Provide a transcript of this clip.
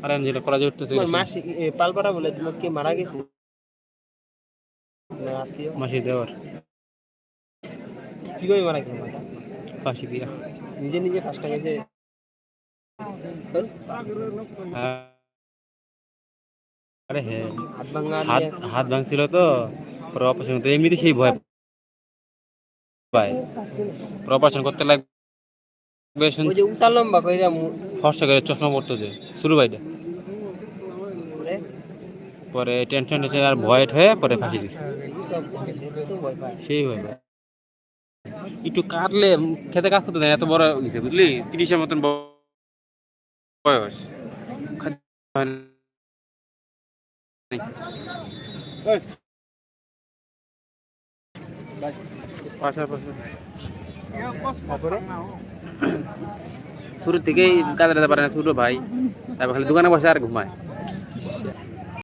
আরে যেটা কলেজে উঠতেছে তোমার মাসি পালপাড়া বলে তোমার কে মারা গেছে না আত্মীয় মাসি দেওয়ার কিভাবে মারা গেল ফাঁসি দিয়া। নিজে নিজে ফাঁসটা গেছে আরে হ্যাঁ, হাত ভাঙা হাত নিয়ে হাত ভাঙছিল তো, পরে অপারেশন করতে এমনিতে সেই ভয় পায়, পরে অপারেশন করতে লাগবে ওই যে উঁচা লম্বা কইরা ফর্সা করে চশমা পড়তো যে শুরু ভাইটা, পরে পরে টেনশন এসে আর ভয় হয়ে পরে ফাঁসি দিছে। সব তো ভয় পায় সেই ভয় পায়। একটু কাটলে খেতে কাজ করতে দেয়, এত বড় হয়েছে বুঝলি, 30-এর মতন বয়স। শুরু থেকেই কাজে যেতে পারে না ছোট ভাই, তারপর খালি দোকানে বসে আর ঘুমায়।